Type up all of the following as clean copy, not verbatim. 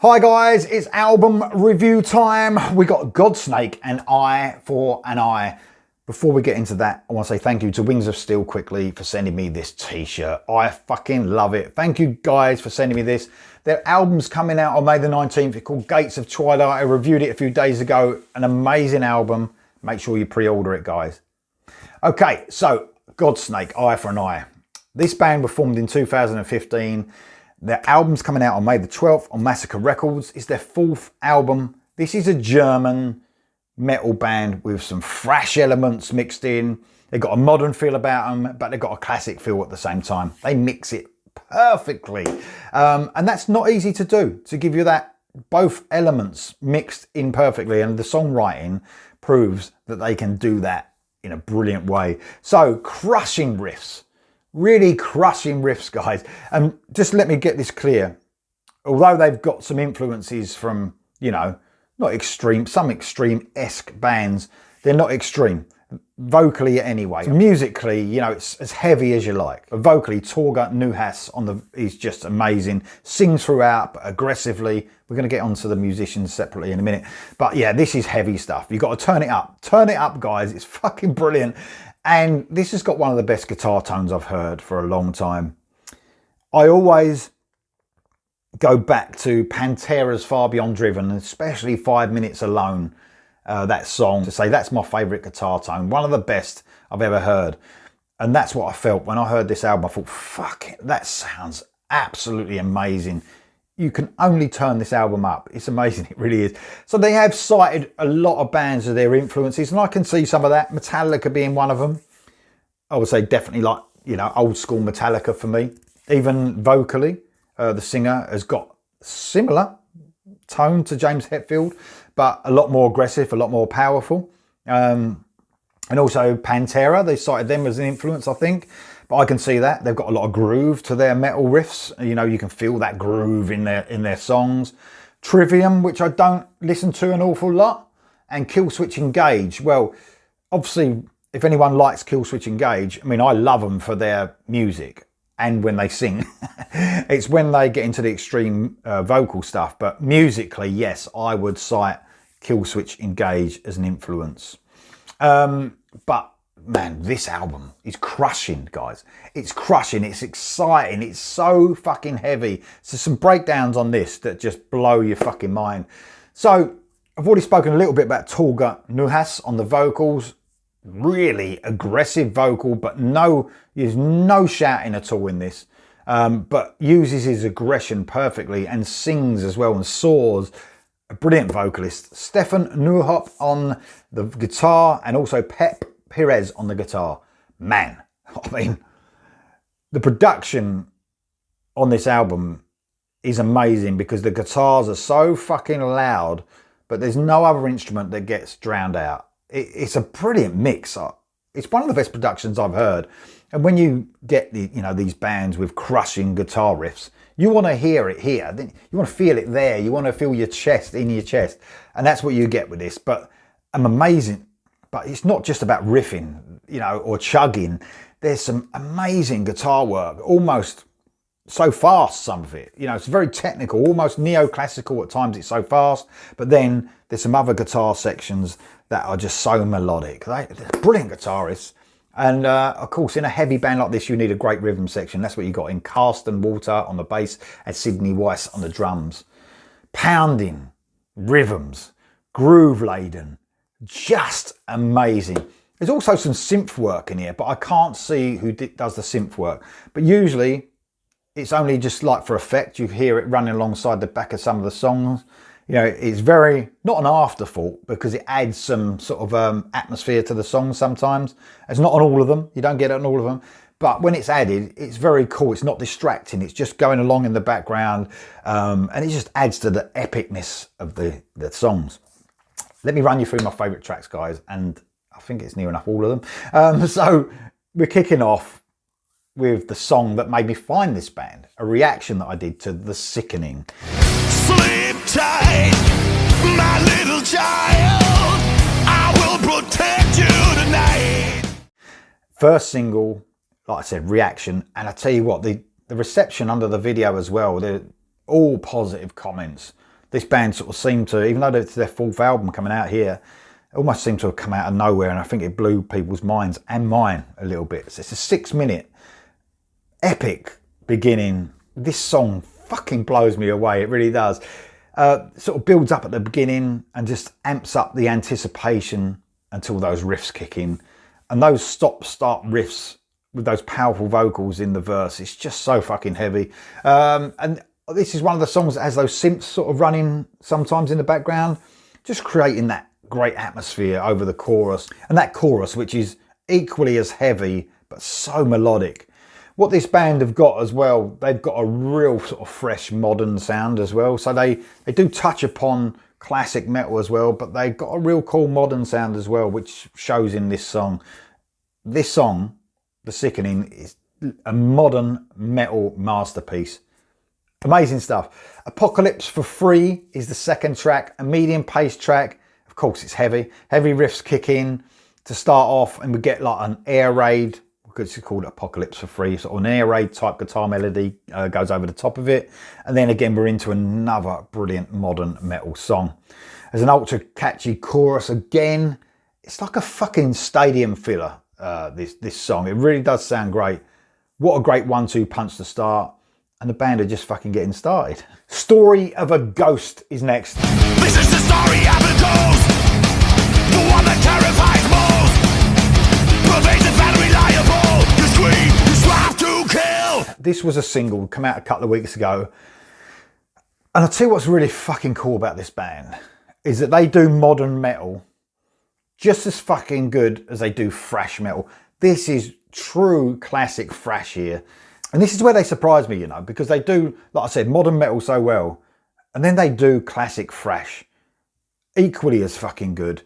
Hi guys, it's album review time. We got Godsnake and Eye for an Eye. Before we get into that, I want to say thank you to Wings of Steel quickly for sending me this t-shirt. I fucking love it. Thank you guys for sending me this. Their album's coming out on May the 19th. It's called Gates of Twilight. I reviewed it a few days ago. An amazing album. Make sure you pre-order it, guys. Okay, so Godsnake, Eye for an Eye. This band was formed in 2015. Their album's coming out on May the 12th on Massacre Records. It's their fourth album. This is a German metal band with some thrash elements mixed in. They've got a modern feel about them, but they've got a classic feel at the same time. They mix it perfectly. And that's not easy to do, to give you that both elements mixed in perfectly. And the songwriting proves that they can do that in a brilliant way. So, crushing riffs. Really crushing riffs, guys. And just let me get this clear. Although they've got some influences from, you know, not extreme, some extreme-esque bands, they're not extreme. Vocally anyway. Musically, you know, it's as heavy as you like. But vocally, Torga Nuhas is just amazing. Sings throughout, but aggressively. We're going to get onto the musicians separately in a minute. But yeah, this is heavy stuff. You've got to turn it up. Turn it up, guys. It's fucking brilliant. And this has got one of the best guitar tones I've heard for a long time. I always go back to Pantera's Far Beyond Driven, especially 5 Minutes Alone, that song, to say that's my favourite guitar tone, one of the best I've ever heard. And that's what I felt when I heard this album. I thought, fuck it, that sounds absolutely amazing. You can only turn this album up. It's amazing, it really is. So they have cited a lot of bands as their influences, and I can see some of that, Metallica being one of them. I would say definitely, like, you know, old school Metallica for me. Even vocally, the singer has got similar tone to James Hetfield, but a lot more aggressive, a lot more powerful. And also Pantera, they cited them as an influence, I think. But I can see that. They've got a lot of groove to their metal riffs. You know, you can feel that groove in their songs. Trivium, which I don't listen to an awful lot. And Killswitch Engage. Well, obviously, if anyone likes Killswitch Engage, I mean, I love them for their music and when they sing. It's when they get into the extreme vocal stuff. But musically, yes, I would cite Killswitch Engage as an influence. But man, this album is crushing, guys. It's crushing, it's exciting, it's so fucking heavy. So some breakdowns on this that just blow your fucking mind. So I've already spoken a little bit about Torga Nuhas on the vocals. Really aggressive vocal, but there's no shouting at all in this. But uses his aggression perfectly and sings as well and soars. A brilliant vocalist. Stefan Neuhoff on the guitar and also Pep Perez on the guitar. Man, I mean, the production on this album is amazing because the guitars are so fucking loud, but there's no other instrument that gets drowned out. It's a brilliant mix. It's one of the best productions I've heard. And when you get these bands with crushing guitar riffs, you want to hear it here. You want to feel it there. You want to feel your chest in your chest. And that's what you get with this. But amazing. But it's not just about riffing, you know, or chugging. There's some amazing guitar work, almost so fast, some of it. You know, it's very technical, almost neoclassical at times, it's so fast. But then there's some other guitar sections that are just so melodic. They're brilliant guitarists. And of course, in a heavy band like this, you need a great rhythm section. That's what you got in Carsten Walter on the bass and Sidney Weiss on the drums. Pounding rhythms, groove laden. Just amazing. There's also some synth work in here, but I can't see who does the synth work. But usually it's only just like for effect. You hear it running alongside the back of some of the songs. You know, it's very, not an afterthought because it adds some sort of atmosphere to the songs sometimes. It's not on all of them. You don't get it on all of them. But when it's added, it's very cool. It's not distracting. It's just going along in the background. And it just adds to the epicness of the songs. Let me run you through my favourite tracks, guys, and I think it's near enough all of them. So we're kicking off with the song that made me find this band, a reaction that I did to The Sickening. Sleep tight, my little child, I will protect you tonight. First single, like I said, reaction, and I tell you what, the reception under the video as well, they're all positive comments. This band sort of seemed to, even though it's their fourth album coming out here, it almost seemed to have come out of nowhere, and I think it blew people's minds and mine a little bit. So it's a 6-minute epic beginning. This song fucking blows me away, it really does. Sort of builds up at the beginning and just amps up the anticipation until those riffs kick in. And those stop-start riffs with those powerful vocals in the verse, it's just so fucking heavy. And this is one of the songs that has those synths sort of running sometimes in the background, just creating that great atmosphere over the chorus. And that chorus, which is equally as heavy, but so melodic. What this band have got as well, they've got a real sort of fresh modern sound as well. So they do touch upon classic metal as well, but they've got a real cool modern sound as well, which shows in this song. This song, The Sickening, is a modern metal masterpiece. Amazing stuff. Apocalypse for Free is the second track, a medium paced track. Of course, it's heavy. Heavy riffs kick in to start off, and we get like an air raid, because it's called Apocalypse for Free. So an air raid type guitar melody goes over the top of it. And then again, we're into another brilliant modern metal song. There's an ultra catchy chorus again. It's like a fucking stadium filler, this song. It really does sound great. What a great 1-2 punch to start. And the band are just fucking getting started. Story of a Ghost is next. This is the story of a ghost, the one that terrifies most, pervasive and reliable, you scream, you strive to kill. This was a single, come out a couple of weeks ago. And I'll tell you what's really fucking cool about this band, is that they do modern metal just as fucking good as they do thrash metal. This is true classic thrash here. And this is where they surprise me, you know, because they do, like I said, modern metal so well. And then they do classic thrash, equally as fucking good.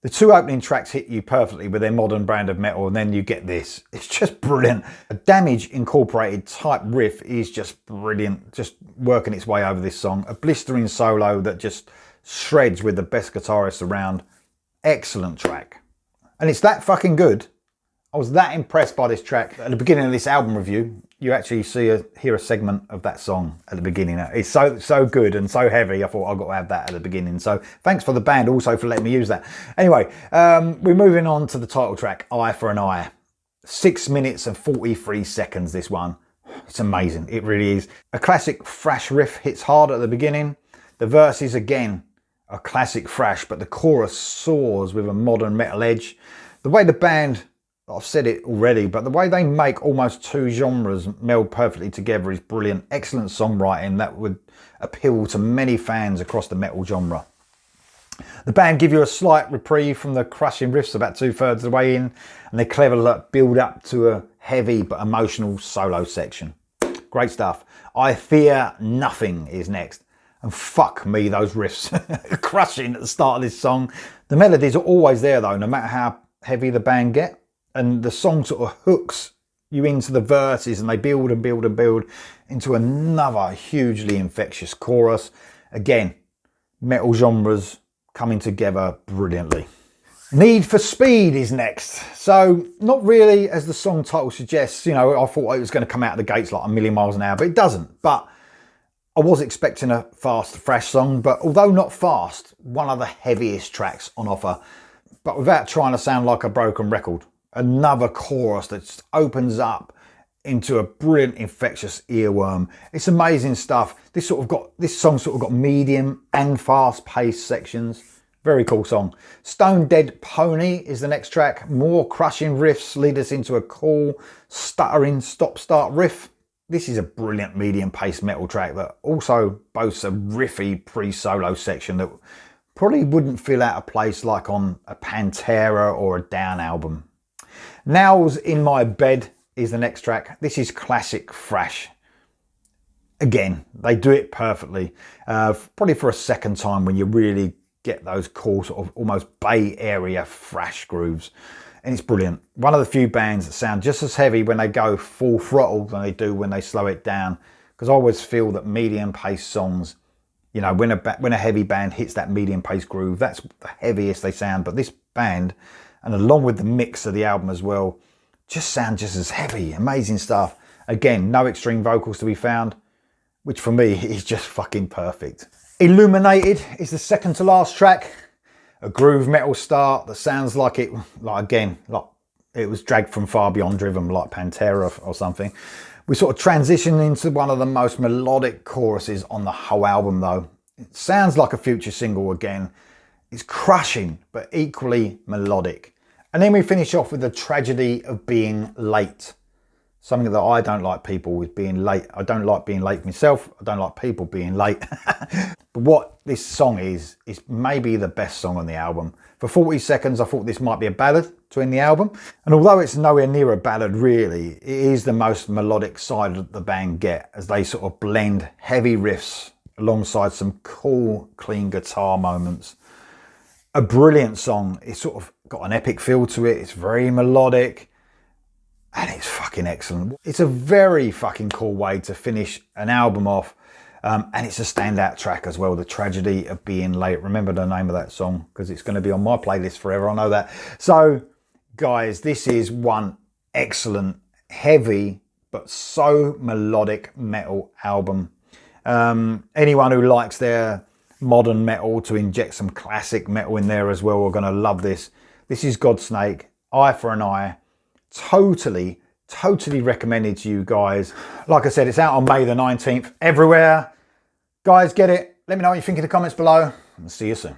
The two opening tracks hit you perfectly with their modern brand of metal, and then you get this. It's just brilliant. A Damage incorporated type riff is just brilliant, just working its way over this song. A blistering solo that just shreds with the best guitarist around. Excellent track. And it's that fucking good. I was that impressed by this track. At the beginning of this album review, you actually hear a segment of that song at the beginning. It's so good and so heavy, I thought I've got to have that at the beginning. So thanks for the band also for letting me use that. Anyway, we're moving on to the title track, Eye for an Eye. 6 minutes and 43 seconds, this one. It's amazing, it really is. A classic thrash riff hits hard at the beginning. The verses, again, are classic thrash, but the chorus soars with a modern metal edge. The way the band, I've said it already, but the way they make almost two genres meld perfectly together is brilliant. Excellent songwriting that would appeal to many fans across the metal genre. The band give you a slight reprieve from the crushing riffs about 2/3 of the way in, and they cleverly build up to a heavy but emotional solo section. Great stuff. I Fear Nothing is next. And fuck me, those riffs crushing at the start of this song. The melodies are always there though, no matter how heavy the band get. And the song sort of hooks you into the verses, and they build and build and build into another hugely infectious chorus. Again, metal genres coming together brilliantly. Need for Speed is next. So not really as the song title suggests, you know, I thought it was going to come out of the gates like a million miles an hour, but it doesn't. But I was expecting a fast thrash song, but although not fast, one of the heaviest tracks on offer, but without trying to sound like a broken record. Another chorus that just opens up into a brilliant, infectious earworm. It's amazing stuff. This song sort of got medium and fast-paced sections. Very cool song. Stone Dead Pony is the next track. More crushing riffs lead us into a cool, stuttering stop-start riff. This is a brilliant medium-paced metal track that also boasts a riffy pre-solo section that probably wouldn't feel out of place like on a Pantera or a Down album. Nails in My Bed is the next track. This is classic thrash. Again, they do it perfectly. Probably for a second time when you really get those cool sort of almost Bay Area thrash grooves. And it's brilliant. One of the few bands that sound just as heavy when they go full throttle than they do when they slow it down. Because I always feel that medium-paced songs, you know, when a heavy band hits that medium-paced groove, that's the heaviest they sound. But this band, and along with the mix of the album as well, just sound just as heavy. Amazing stuff. Again, no extreme vocals to be found, which for me is just fucking perfect. Illuminated is the second to last track. A groove metal start that sounds like it, like it was dragged from far beyond driven, like Pantera or something. We sort of transition into one of the most melodic choruses on the whole album though. It sounds like a Future single again. It's crushing, but equally melodic. And then we finish off with the tragedy of being late. Something that I don't like people with being late. I don't like being late myself. I don't like people being late. But what this song is maybe the best song on the album. For 40 seconds, I thought this might be a ballad to end the album. And although it's nowhere near a ballad really, it is the most melodic side that the band get as they sort of blend heavy riffs alongside some cool, clean guitar moments. A brilliant song. It's sort of got an epic feel to it. It's very melodic. And it's fucking excellent. It's a very fucking cool way to finish an album off. And it's a standout track as well, The Tragedy of Being Late. Remember the name of that song because it's going to be on my playlist forever, I know that. So, guys, this is one excellent, heavy, but so melodic metal album. Anyone who likes their modern metal to inject some classic metal in there as well are going to love this. This is Godsnake, Eye for an Eye. Totally recommended to you guys. Like I said, it's out on May the 19th everywhere. Guys, get it. Let me know what you think in the comments below. And see you soon.